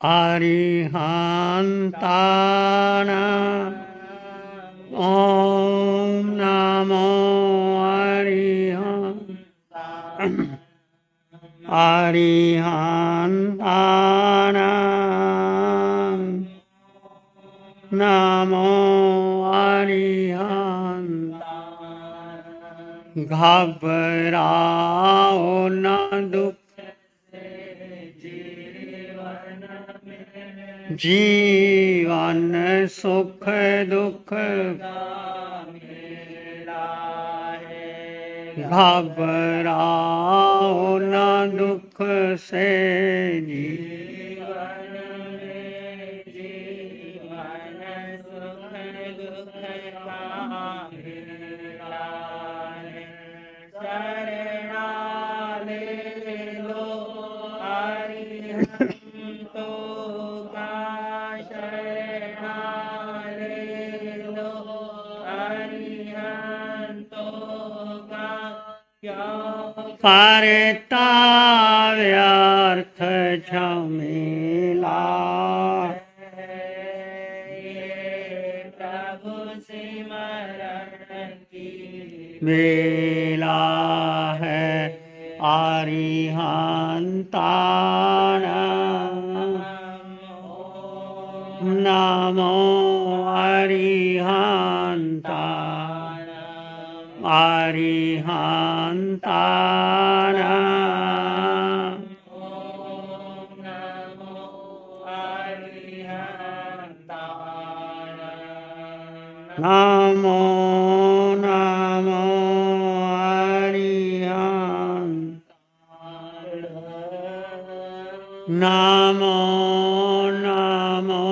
अरिहन्तानाम् ॐ नमो अरिहन्तानाम् नमो अरिहन्तानाम् घबराओ न दुख जीवन सुख दुख घबराओ न दुख से जीवन में जीवन सुख दुख का मेला है शरणा ले लो अरिहंतों का शरणा ले लो अरिहंतों का करता व्यर्थ झमेला प्रभु सिमरन की बेला है अरिहन्तानाम् नमो अरिहन्तानाम् अरिहन्तानाम् नमो अरिहन्तानाम् नमो नमो अरिहन्तानाम् नमो नमो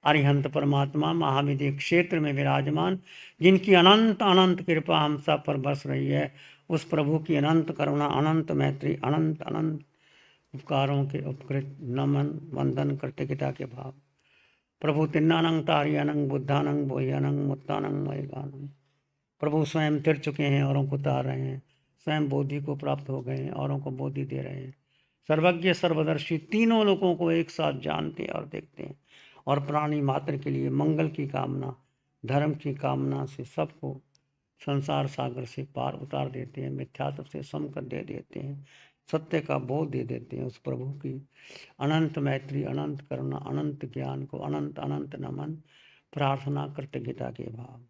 अरिहंत परमात्मा महाविधि क्षेत्र में विराजमान जिनकी अनंत अनंत कृपा हम सब पर बरस रही है, उस प्रभु की अनंत करुणा अनंत मैत्री अनंत अनंत उपकारों के उपकृत नमन वंदन कृतज्ञता के भाव। प्रभु तिन्नानंग तारियानंग बुद्धानंग बोह्यानंग मुत्तानंग मयगानंग। प्रभु स्वयं तिर चुके हैं, औरों को तार रहे हैं, स्वयं बोधि को प्राप्त हो गए हैं, औरों को बोधि दे रहे हैं। सर्वज्ञ सर्वदर्शी तीनों लोगों को एक साथ जानते और देखते हैं और प्राणी मात्र के लिए मंगल की कामना धर्म की कामना से सबको संसार सागर से पार उतार देते हैं, मिथ्यात्व से समकर दे देते हैं, सत्य का बोध दे देते हैं। उस प्रभु की अनंत मैत्री अनंत करुणा अनंत ज्ञान को अनंत अनंत नमन प्रार्थना कृतज्ञता के भाव।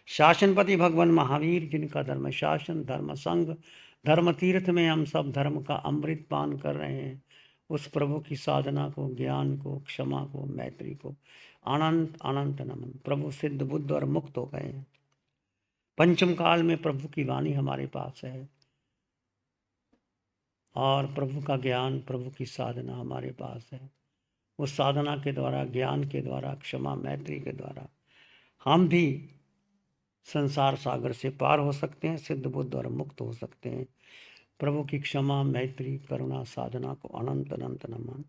शासनपति भगवान महावीर जिनका धर्म शासन धर्म संघ धर्म तीर्थ में हम सब धर्म का अमृत पान कर रहे हैं, उस प्रभु की साधना को ज्ञान को क्षमा को मैत्री को अनंत अनंत नमन। प्रभु सिद्ध बुद्ध और मुक्त हो गए हैं। पंचम काल में प्रभु की वाणी हमारे पास है और प्रभु का ज्ञान प्रभु की साधना हमारे पास है। उस साधना के द्वारा ज्ञान के द्वारा क्षमा मैत्री के द्वारा हम भी संसार सागर से पार हो सकते हैं, सिद्ध बुद्ध और मुक्त हो सकते हैं। प्रभु की क्षमा मैत्री करुणा साधना को अनंत अनंत नमन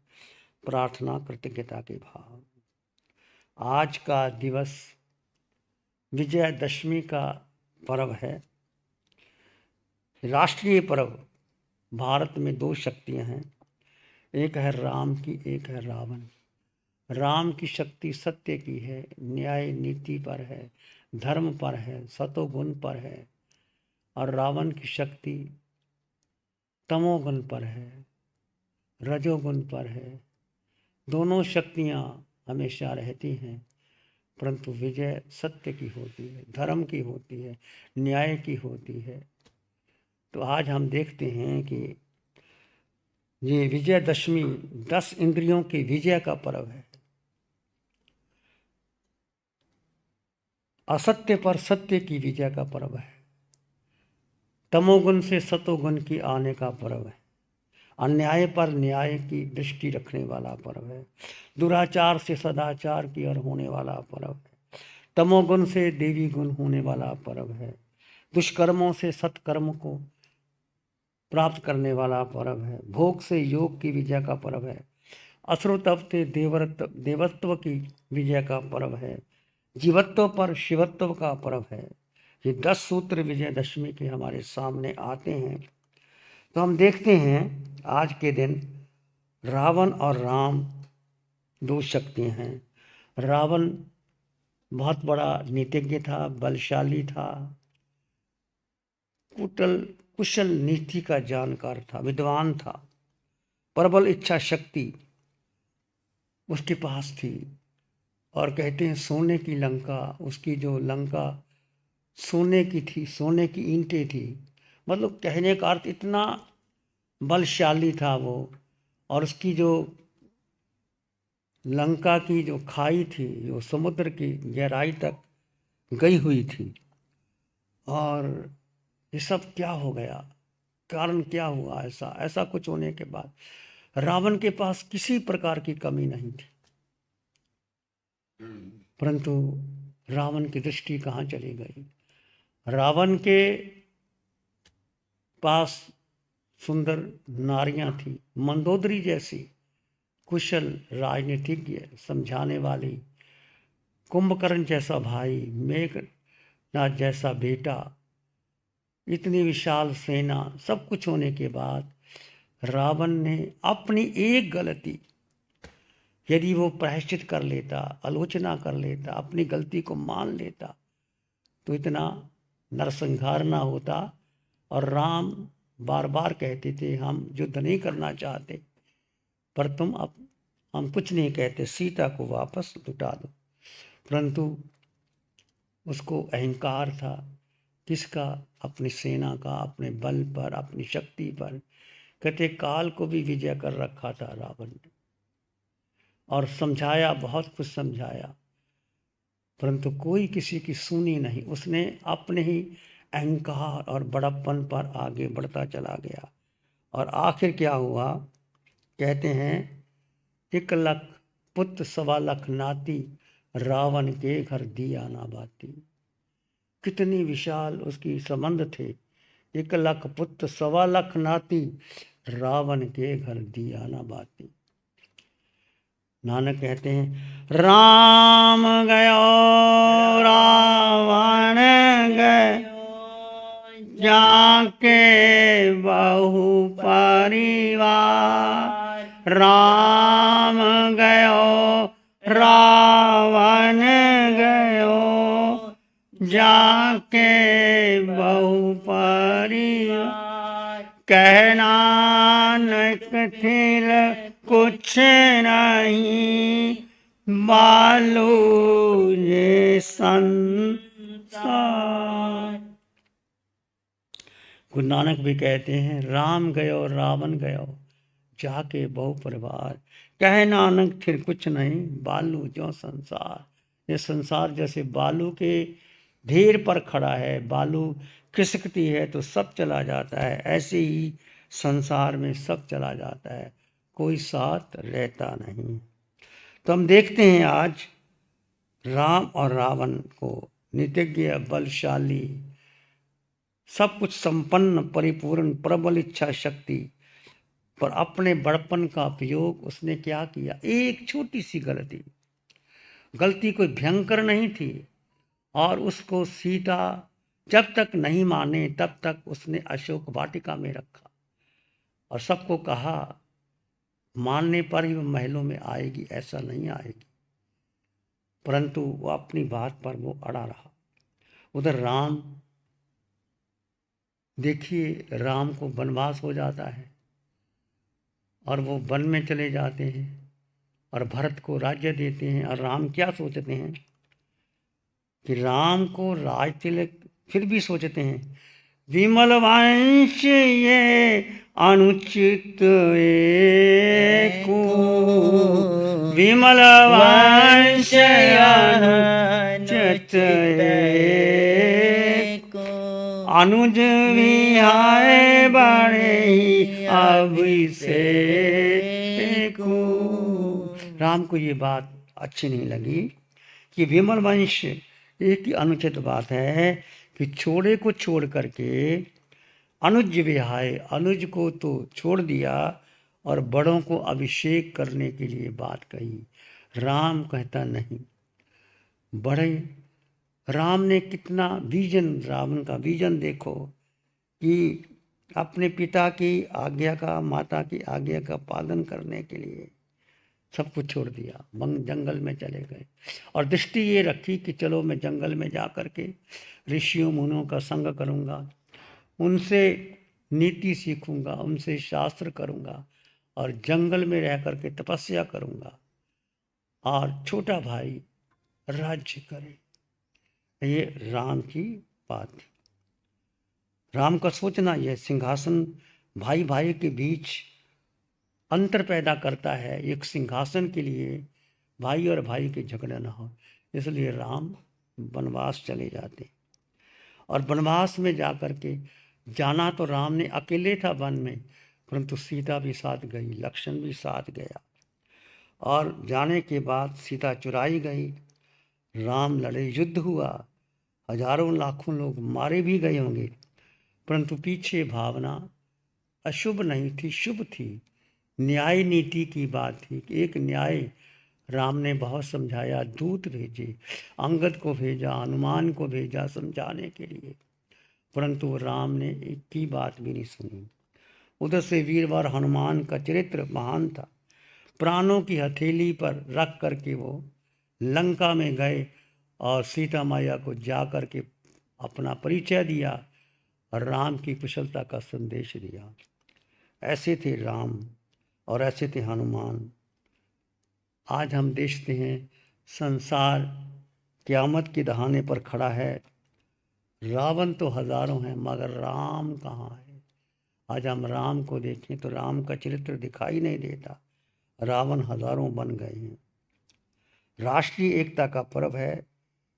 प्रार्थना कृतज्ञता के भाव। आज का दिवस विजयदशमी का पर्व है, राष्ट्रीय पर्व। भारत में दो शक्तियां हैं, एक है राम की एक है रावण। राम की शक्ति सत्य की है, न्याय नीति पर है, धर्म पर है, सतोगुण पर है, और रावण की शक्ति तमोगुण पर है, रजोगुण पर है। दोनों शक्तियां हमेशा रहती हैं, परंतु विजय सत्य की होती है, धर्म की होती है, न्याय की होती है। तो आज हम देखते हैं कि ये विजयदशमी 10 इंद्रियों के विजय का पर्व है। असत्य पर सत्य की विजय का पर्व है, तमोगुण से सतोगुण की आने का पर्व है, अन्याय पर न्याय की दृष्टि रखने वाला पर्व है, दुराचार से सदाचार की ओर होने वाला पर्व है, तमोगुण से देवी गुण होने वाला पर्व है, दुष्कर्मों से सत्कर्म को प्राप्त करने वाला पर्व है, भोग से योग की विजय का पर्व है, असुरत्व से देवत्व की विजय का पर्व है, जीवत्व पर शिवत्व का पर्व है। ये 10 सूत्र विजयदशमी के हमारे सामने आते हैं तो हम देखते हैं आज के दिन रावण और राम दो शक्तियाँ हैं। रावण बहुत बड़ा नीतिज्ञ था, बलशाली था, कुशल नीति का जानकार था, विद्वान था, प्रबल इच्छा शक्ति उसके पास थी। और कहते हैं सोने की लंका, उसकी जो लंका सोने की थी, सोने की ईंटें थी। मतलब कहने का अर्थ इतना बलशाली था वो। और उसकी जो लंका की जो खाई थी, जो समुद्र की गहराई तक गई हुई थी। और ये सब क्या हो गया, कारण क्या हुआ? ऐसा कुछ होने के बाद रावण के पास किसी प्रकार की कमी नहीं थी, परंतु रावण की दृष्टि कहाँ चली गई? रावण के पास सुंदर नारियां थी, मंदोदरी जैसी कुशल राजनीतिज्ञ, समझाने वाली, कुंभकर्ण जैसा भाई, मेघनाद जैसा बेटा, इतनी विशाल सेना, सब कुछ होने के बाद रावण ने अपनी एक गलती, यदि वो प्रायश्चित कर लेता, आलोचना कर लेता, अपनी गलती को मान लेता, तो इतना नरसंहार ना होता। और राम बार बार कहते थे हम युद्ध नहीं करना चाहते, पर तुम अब हम कुछ नहीं कहते, सीता को वापस लुटा दो। परंतु उसको अहंकार था, किसका? अपनी सेना का, अपने बल पर, अपनी शक्ति पर। कहते काल को भी विजय कर रखा था रावण ने, और समझाया, बहुत कुछ समझाया, परंतु कोई किसी की सुनी नहीं। उसने अपने ही अहंकार और बड़प्पन पर आगे बढ़ता चला गया। और आखिर क्या हुआ? कहते हैं 1 लाख पुत्र 1.25 लाख नाती, रावण के घर दिया ना बाती। कितनी विशाल उसकी संबंध थे। 1 लाख पुत्र 1.25 लाख नाती, रावण के घर दिया ना बाती। नानक कहते हैं राम गयो रावण गयो, जाके बहु परिवार। राम गयो रावण गयो, जाके बहु परिवार। कहना नानक थिर कुछ नहीं, बालू ये संसार। गुरु नानक भी कहते हैं राम गयो रावण गयो, जाके बहु परिवार। कह नानक फिर कुछ नहीं, बालू जो संसार। ये संसार जैसे बालू के ढेर पर खड़ा है, बालू खिसकती है तो सब चला जाता है, ऐसे ही संसार में सब चला जाता है, कोई साथ रहता नहीं। तो हम देखते हैं आज राम और रावण को, नीतिज्ञ, बलशाली, सब कुछ संपन्न, परिपूर्ण, प्रबल इच्छा शक्ति, पर अपने बड़पन का उपयोग उसने क्या किया? एक छोटी सी गलती कोई भयंकर नहीं थी, और उसको सीता जब तक नहीं माने तब तक उसने अशोक वाटिका में रखा, और सबको कहा मानने पर ही वो महलों में आएगी, ऐसा नहीं आएगी। परंतु वो अपनी बात पर वो अड़ा रहा। उधर राम, देखिए राम को वनवास हो जाता है और वो वन में चले जाते हैं और भरत को राज्य देते हैं। और राम क्या सोचते हैं कि राम को राज तिलक, फिर भी सोचते हैं विमल वंश ये अनुचित एको, विमल वंश अनुचित एको, अनुज विहाय बड़े ही अभिषेक। राम को ये बात अच्छी नहीं लगी कि विमल वंश, एक ही अनुचित बात है कि छोड़े को छोड़ करके अनुज विहाय, अनुज को तो छोड़ दिया और बड़ों को अभिषेक करने के लिए बात कही। राम कहता नहीं, बड़े राम ने कितना विजन, रावण का विजन देखो कि अपने पिता की आज्ञा का, माता की आज्ञा का पालन करने के लिए सब कुछ छोड़ दिया, जंगल में चले गए। और दृष्टि ये रखी कि चलो मैं जंगल में जा कर के ऋषियों मुनियों का संग करूँगा, उनसे नीति सीखूंगा, उनसे शास्त्र करूँगा और जंगल में रह करके तपस्या करूँगा और छोटा भाई राज्य करे। ये राम की बात थी। राम का सोचना यह सिंहासन भाई भाई के बीच अंतर पैदा करता है। एक सिंहासन के लिए भाई और भाई के झगड़ा ना हो, इसलिए राम वनवास चले जाते। और वनवास में जाकर के जाना तो राम ने अकेले था वन में, परंतु सीता भी साथ गई, लक्ष्मण भी साथ गया। और जाने के बाद सीता चुराई गई, राम लड़े, युद्ध हुआ, हजारों लाखों लोग मारे भी गए होंगे, परंतु पीछे भावना अशुभ नहीं थी, शुभ थी। न्याय नीति की बात थी कि एक न्याय राम ने बहुत समझाया, दूत भेजे, अंगद को भेजा, हनुमान को भेजा समझाने के लिए, परंतु राम ने एक की बात भी नहीं सुनी। उधर से वीरवर हनुमान का चरित्र महान था, प्राणों की हथेली पर रख करके वो लंका में गए और सीता मैया को जा कर के अपना परिचय दिया और राम की कुशलता का संदेश दिया। ऐसे थे राम और ऐसे थे हनुमान। आज हम देखते हैं संसार क़यामत के दहाने पर खड़ा है, रावण तो हजारों हैं मगर राम कहाँ है। आज हम राम को देखें तो राम का चरित्र दिखाई नहीं देता, रावण हजारों बन गए हैं। राष्ट्रीय एकता का पर्व है,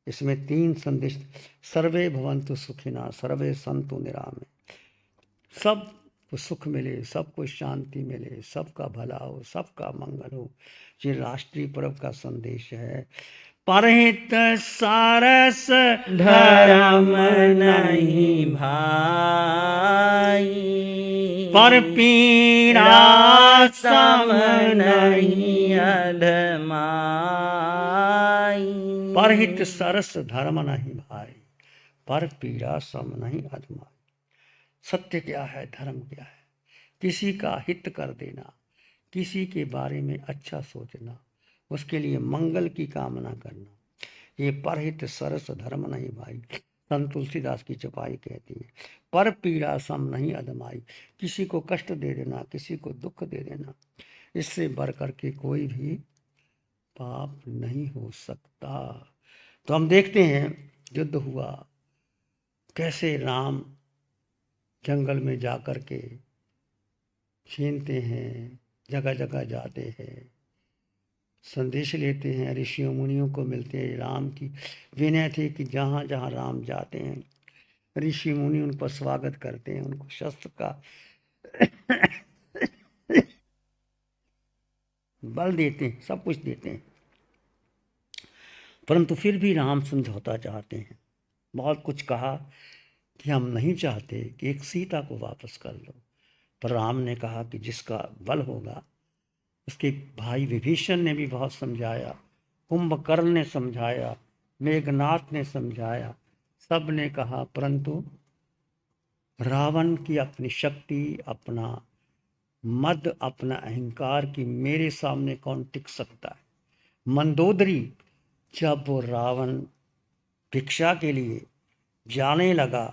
इसमें 3 संदेश, सर्वे भवन्तु सुखिनः, सर्वे सन्तु निरामय, सब को सुख मिले, सबको शांति मिले, सबका भला हो, सबका मंगल हो, ये राष्ट्रीय पर्व का संदेश है। परहित सारस धर्म नहीं भाई, पर पीड़ा सम नहीं अधमाई। परहित सरस धर्म नहीं भाई, पर पीड़ा सम नहीं अधमाई। सत्य क्या है, धर्म क्या है? किसी का हित कर देना, किसी के बारे में अच्छा सोचना, उसके लिए मंगल की कामना करना, ये परहित सरस धर्म नहीं भाई। संत तुलसीदास की चौपाई कहती है, पर पीड़ा सम नहीं अधमाई, किसी को कष्ट दे देना, किसी को दुख दे देना, इससे बढ़ करके कोई भी पाप नहीं हो सकता। तो हम देखते हैं युद्ध हुआ, कैसे राम जंगल में जा कर के छीनते हैं, जगह जगह जाते हैं, संदेश लेते हैं, ऋषियों मुनियों को मिलते हैं। राम की विनय थी कि जहाँ जहाँ राम जाते हैं ऋषि मुनि उनको स्वागत करते हैं, उनको शस्त्र का बल देते हैं, सब कुछ देते हैं, परंतु फिर भी राम समझौता चाहते हैं। बहुत कुछ कहा कि हम नहीं चाहते कि एक सीता को वापस कर लो, पर राम ने कहा कि जिसका बल होगा। उसके भाई विभीषण ने भी बहुत समझाया, कुंभकर्ण ने समझाया, मेघनाथ ने समझाया, सब ने कहा, परंतु रावण की अपनी शक्ति, अपना मद, अपना अहंकार कि मेरे सामने कौन टिक सकता है। मंदोदरी जब वो रावण भिक्षा के लिए जाने लगा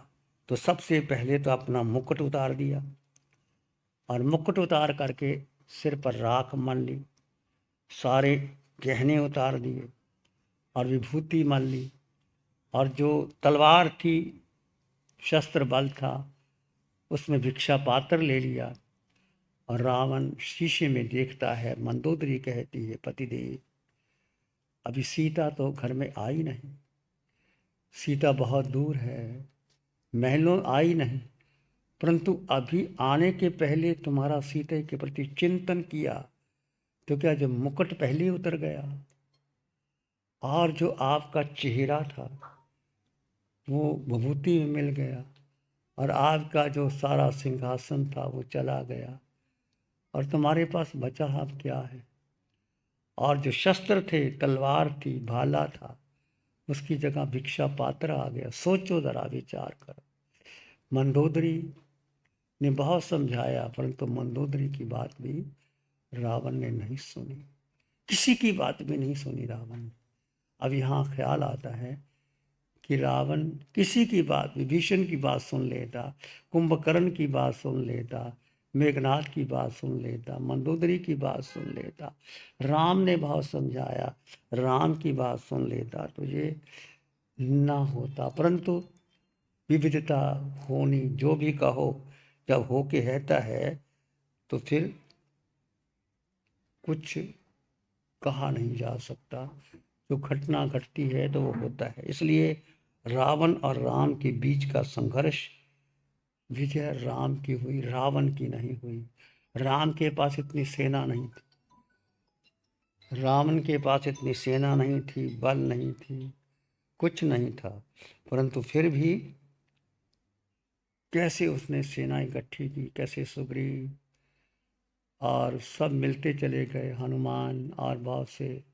तो सबसे पहले तो अपना मुकुट उतार दिया और मुकुट उतार करके सिर पर राख मल ली, सारे गहने उतार दिए और विभूति मल ली, और जो तलवार थी, शस्त्र बल था, उसमें भिक्षा पात्र ले लिया। और रावण शीशे में देखता है, मंदोदरी कहती है, पतिदेव अभी सीता तो घर में आई नहीं, सीता बहुत दूर है, महलों आई नहीं, परंतु अभी आने के पहले तुम्हारा सीता के प्रति चिंतन किया तो क्या जो मुकुट पहले उतर गया और जो आपका चेहरा था वो विभूति में मिल गया और आपका जो सारा सिंहासन था वो चला गया और तुम्हारे पास बचा अब क्या है। और जो शस्त्र थे, तलवार थी, भाला था, उसकी जगह भिक्षा पात्र आ गया। सोचो जरा, विचार करो। मंदोदरी ने बहुत समझाया, परंतु मंदोदरी की बात भी रावण ने नहीं सुनी, किसी की बात भी नहीं सुनी रावण ने। अब यहाँ ख्याल आता है कि रावण किसी की बात, विभीषण की बात सुन लेता, कुंभकर्ण की बात सुन लेता, मेघनाथ की बात सुन लेता, मंदोदरी की बात सुन लेता, राम ने बहुत समझाया, राम की बात सुन लेता तो ये ना होता। परंतु विविधता होनी, जो भी कहो, जब होके रहता है तो फिर कुछ कहा नहीं जा सकता। जो घटना घटती है तो वो होता है। इसलिए रावण और राम के बीच का संघर्ष, विजय राम की हुई, रावण की नहीं हुई। राम के पास इतनी सेना नहीं थी, रावण के पास इतनी सेना नहीं थी, बल नहीं थी, कुछ नहीं था, परंतु फिर भी कैसे उसने सेना इकट्ठी की, कैसे सुग्रीव और सब मिलते चले गए, हनुमान और बहुत से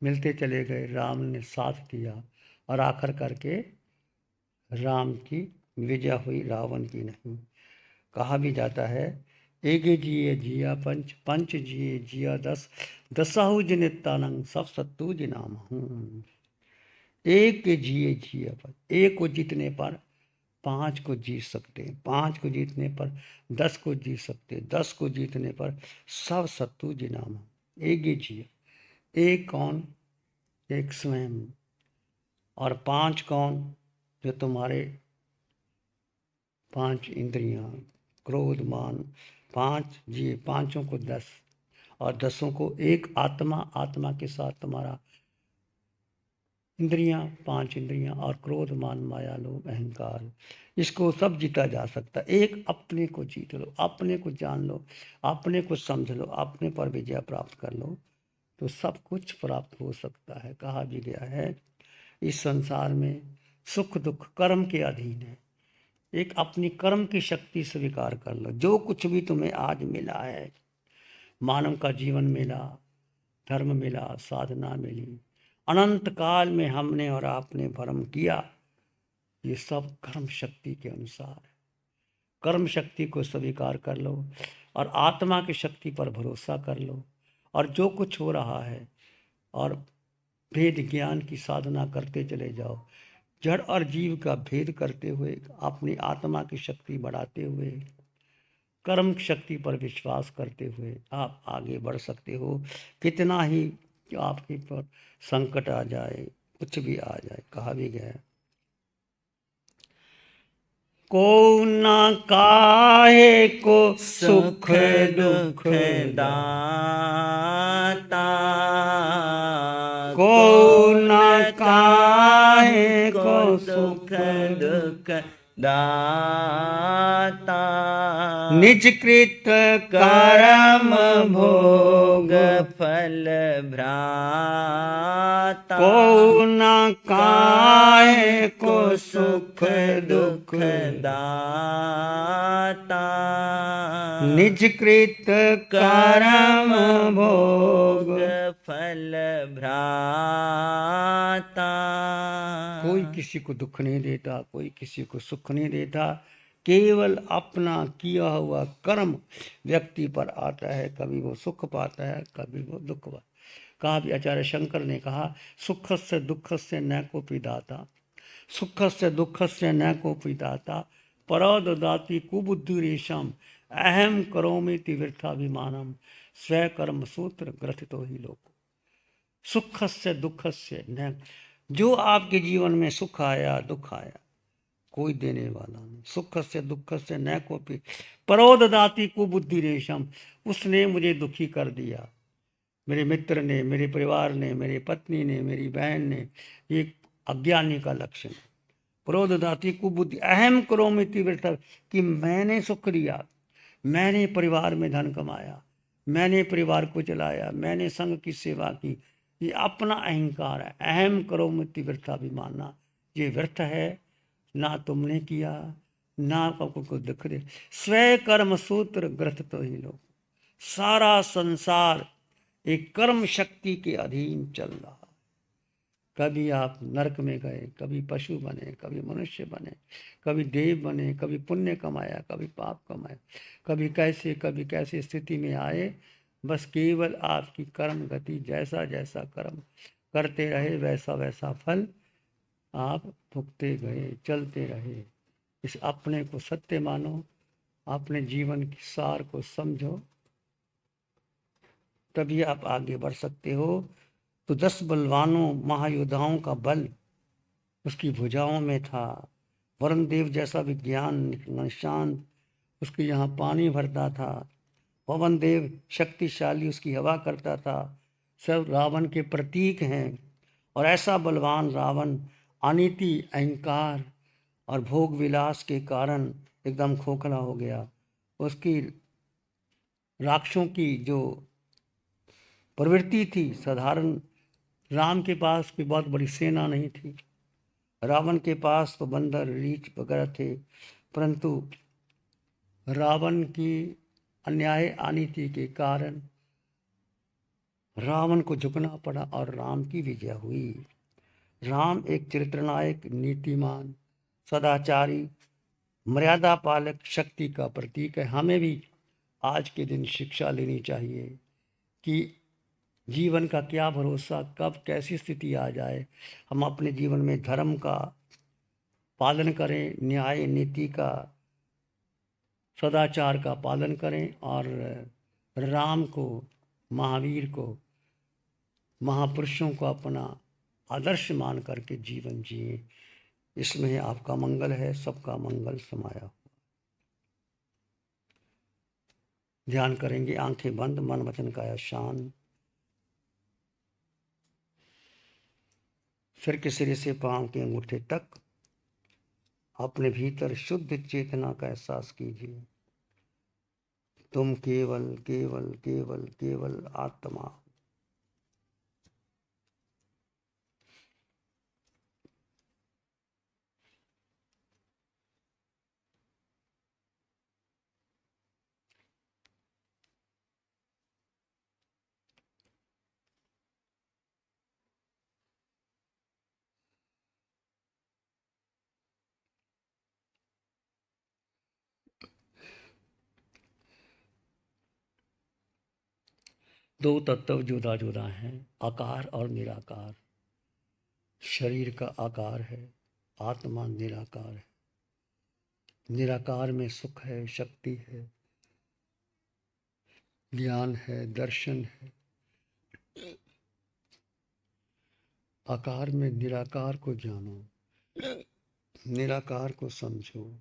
मिलते चले गए, राम ने साथ दिया और आखिर करके राम की विजय हुई, रावण की नहीं। कहा भी जाता है, एगे जिए जिया पंच, पंच जिए जिया दस, दसाहु जिनितानंग सब सत्तू जिनाम हूँ। एक के जिए जिया पंच, एक को जीतने पर 5 को जीत सकते हैं, 5 को जीतने पर 10 को जीत सकते हैं, 10 को जीतने पर सब सत्तू जिनाम। एक ही जिया, एक कौन, एक स्वयं, और 5 कौन, जो तुम्हारे 5 इंद्रियां, क्रोध मान, 5 जिए, 5 को 10 और 10 को एक आत्मा, आत्मा के साथ तुम्हारा इंद्रियां, 5 इंद्रियां और क्रोध मान माया लोभ अहंकार, इसको सब जीता जा सकता। एक अपने को जीत लो, अपने को जान लो, अपने को समझ लो, अपने पर विजय प्राप्त कर लो तो सब कुछ प्राप्त हो सकता है। कहा भी गया है, इस संसार में सुख दुख कर्म के अधीन है। एक अपनी कर्म की शक्ति स्वीकार कर लो। जो कुछ भी तुम्हें आज मिला है, मानव का जीवन मिला, धर्म मिला, साधना मिली, अनंत काल में हमने और आपने भ्रम किया, ये सब कर्म शक्ति के अनुसार है। कर्म शक्ति को स्वीकार कर लो और आत्मा की शक्ति पर भरोसा कर लो, और जो कुछ हो रहा है और भेद ज्ञान की साधना करते चले जाओ, जड़ और जीव का भेद करते हुए, अपनी आत्मा की शक्ति बढ़ाते हुए, कर्म शक्ति पर विश्वास करते हुए आप आगे बढ़ सकते हो। कितना ही आपके पर संकट आ जाए, कुछ भी आ जाए, कहा भी गया है, को न काहे को सुख दुख दाता, को न काहे को सुख दुख दाता, निज कृत कर्म भोग फल भ्राता, को न काहे को सुख दुख दाता, निज कृत कर्म भोग फल भ्राता। कोई किसी को दुख नहीं देता, कोई किसी को सुख नहीं देता, केवल अपना किया हुआ कर्म व्यक्ति पर आता है। कभी वो सुख पाता है, कभी वो दुख पाता है। कहा भी आचार्य शंकर ने कहा, सुख से दुख से न कोपि दाता, सुख से दुख से न कोपि दाता, परो ददाति कुबुद्धि रेशम, अहम करोमिति वृथाभिमानम, स्व कर्म सूत्र ग्रथितो ही लोको। सुख से दुख से न, जो आपके जीवन में सुख आया दुख आया, कोई देने वाला नहीं। सुख से दुख से न कोपि, परो ददाति कुबुद्धि रेशम, उसने मुझे दुखी कर दिया, मेरे मित्र ने, मेरे परिवार ने, मेरी पत्नी ने, मेरी बहन ने, ये अज्ञानी का लक्षण। परो ददाति कुबुद्धि, अहम करोमिति वृथा, कि मैंने सुख दिया, मैंने परिवार में धन कमाया, मैंने परिवार को चलाया, मैंने संघ की सेवा की, ये अपना अहंकार है। अहम करोमिति वृथाभिमाना, ये व्यर्थ है, ना तुमने किया, ना आपको कोई दुख दे। स्व कर्म सूत्र ग्रथ तो ही लोग, सारा संसार एक कर्म शक्ति के अधीन चल रहा है। कभी आप नरक में गए, कभी पशु बने, कभी मनुष्य बने, कभी देव बने, कभी पुण्य कमाया, कभी पाप कमाया, कभी कैसे स्थिति में आए। बस केवल आपकी कर्म गति, जैसा जैसा कर्म करते रहे वैसा वैसा फल आप भुगते गए, चलते रहे। इस अपने को सत्य मानो, अपने जीवन की सार को समझो, तभी आप आगे बढ़ सकते हो। तो 10 बलवानों महायोद्धाओं का बल उसकी भुजाओं में था। वरुण देव जैसा विज्ञान निशान उसके यहाँ पानी भरता था। पवन देव शक्तिशाली उसकी हवा करता था। सब रावण के प्रतीक हैं। और ऐसा बलवान रावण अनीति, अहंकार और भोग विलास के कारण एकदम खोखला हो गया। उसकी राक्षसों की जो प्रवृत्ति थी साधारण, राम के पास कोई बहुत बड़ी सेना नहीं थी, रावण के पास तो बंदर रीछ वगैरह थे, परंतु रावण की अन्याय अनीति के कारण रावण को झुकना पड़ा और राम की विजय हुई। राम एक चरित्रनायक, नीतिमान, सदाचारी, मर्यादा पालक, शक्ति का प्रतीक है। हमें भी आज के दिन शिक्षा लेनी चाहिए कि जीवन का क्या भरोसा, कब कैसी स्थिति आ जाए। हम अपने जीवन में धर्म का पालन करें, न्याय नीति का, सदाचार का पालन करें और राम को, महावीर को, महापुरुषों को अपना आदर्श मान करके जीवन जिए। इसमें आपका मंगल है, सबका मंगल समाया हो। ध्यान करेंगे, आंखें बंद, मन वचन काया शांत। सिर के सिरे से पांव के अंगूठे तक अपने भीतर शुद्ध चेतना का एहसास कीजिए। तुम केवल केवल केवल केवल आत्मा। दो तत्व जुदा जुदा हैं, आकार और निराकार। शरीर का आकार है, आत्मा निराकार है। निराकार में सुख है, शक्ति है, ज्ञान है, दर्शन है। आकार में निराकार को जानो, निराकार को समझो।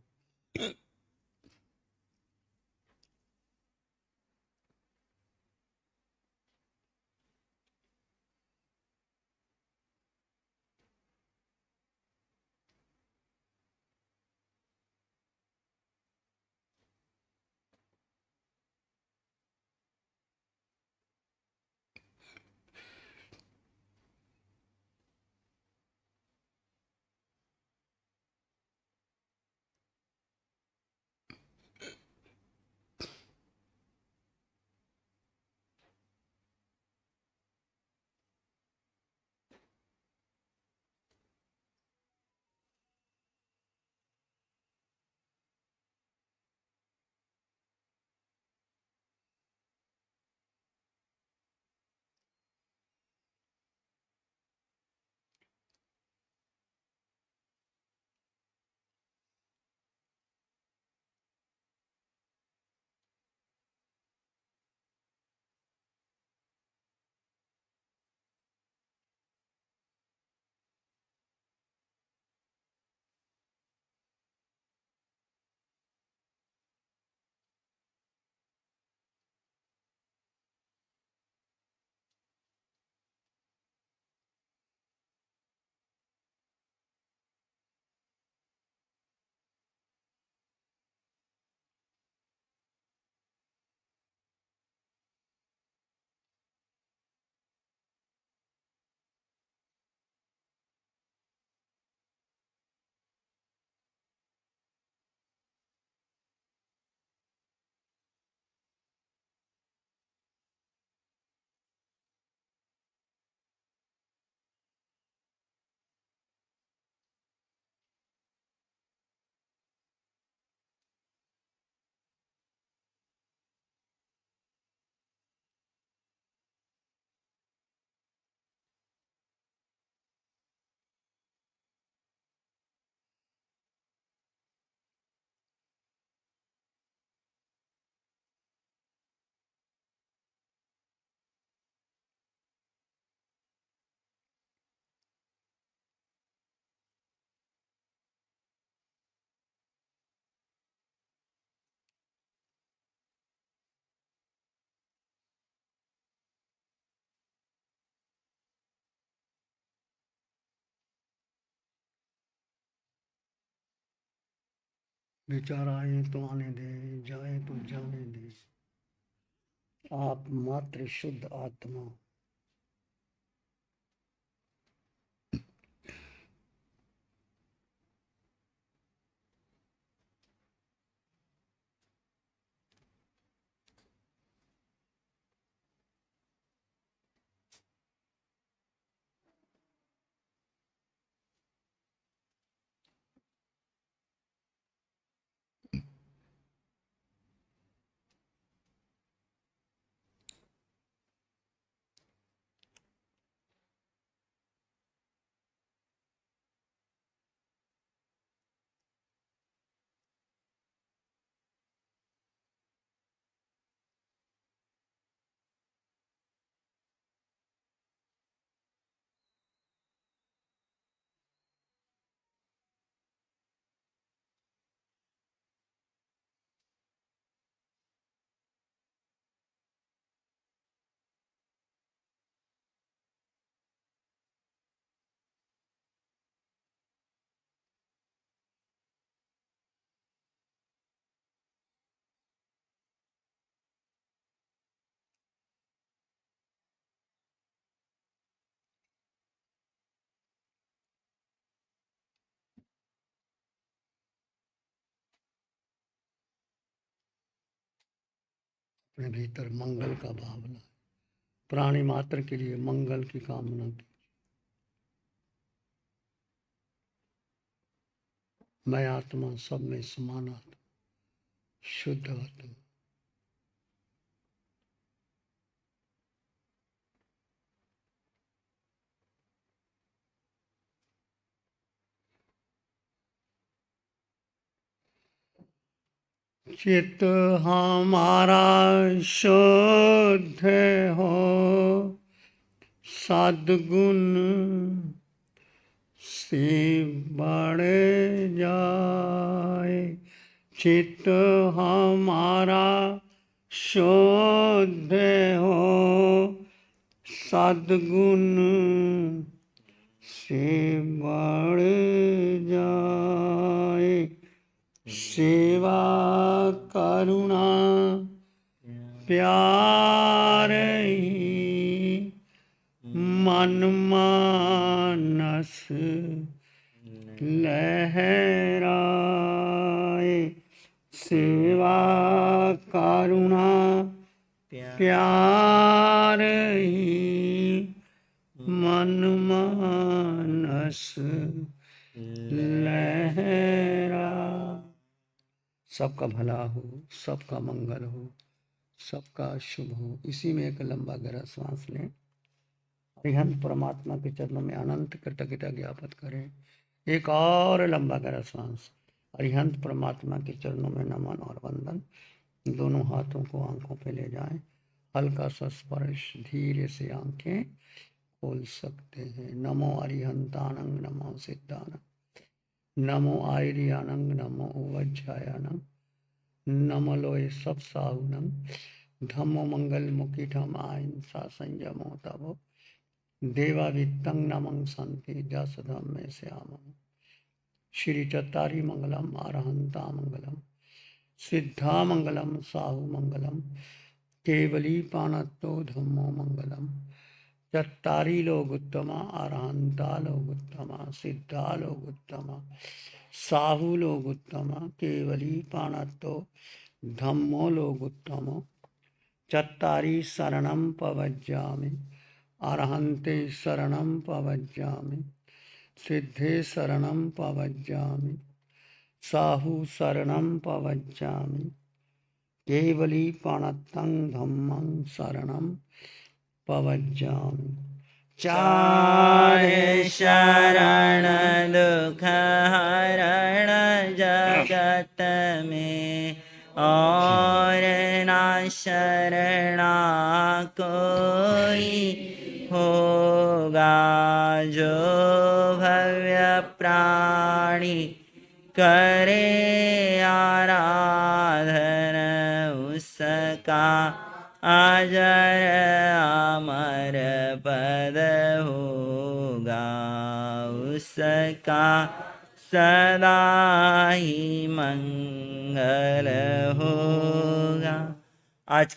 विचार आए तो आने दे, जाए तो जाने दे। आप मात्र शुद्ध आत्मा। अपने भीतर मंगल का भाव लाए, प्राणी मात्र के लिए मंगल की कामना की। मैं आत्मा सब में समान आत्मा, शुद्ध आत्मा। चित्त हमारा शुद्ध हो, सद्गुण से बढ़ जाए। चित्त हमारा शुद्ध हो, सद्गुण से बढ़ जाए। सेवा करुणा प्यार ही मन मानस लहराए। सेवा करुणा प्यार ही मन मानस लहरा। सबका भला हो, सबका मंगल हो, सबका शुभ हो। इसी में एक लंबा गहरा सांस लें। अरिहंत परमात्मा के चरणों में अनंत कृतज्ञता ज्ञापित करें। एक और लंबा गहरा सांस। अरिहंत परमात्मा के चरणों में नमन और वंदन। दोनों हाथों को आंखों पे ले जाएं। हल्का सा स्पर्श, धीरे से आंखें खोल सकते हैं। नमो अरिहंतानंग, नमो सिद्धानंग, नमो आयर्यानंग, नमो वज्रायानंग, नमलोय सब साहुनम, धम्मो मंगल मुखिठम अहिंसा संयमो तवो, देवावित्तं नमं संति जस धम्मे श्यामम्। श्री चत्तारी मंगलम, अरहंता मंगलम, सिद्धा मंगलम, साहु मंगलम, केवली पानत्तो धम्मो मंगलम। चत्तारी लोगुत्तमा, अरहंता लोगुत्तमा, सिद्धा लोगुत्तमा, साहु लोगुत्तमा, केवली पानत्तो धम्मो लोगुत्तमो। चत्तारी शरणं पवज्जामि, अरहन्ते शरणं पवज्जामि, सिद्धे शरणं पवज्जामि, साहु शरणं पवज्जामि, केवली पाणत्तं धम्मं शरणं पवज्जामि। चार शरण दुख हरण जगत में, और ना शरणा कोई होगा। जो भव्य प्राणी करे आराधन, उसका अजर अमर पद होगा। उसका सदा ही मंगल होगा। आज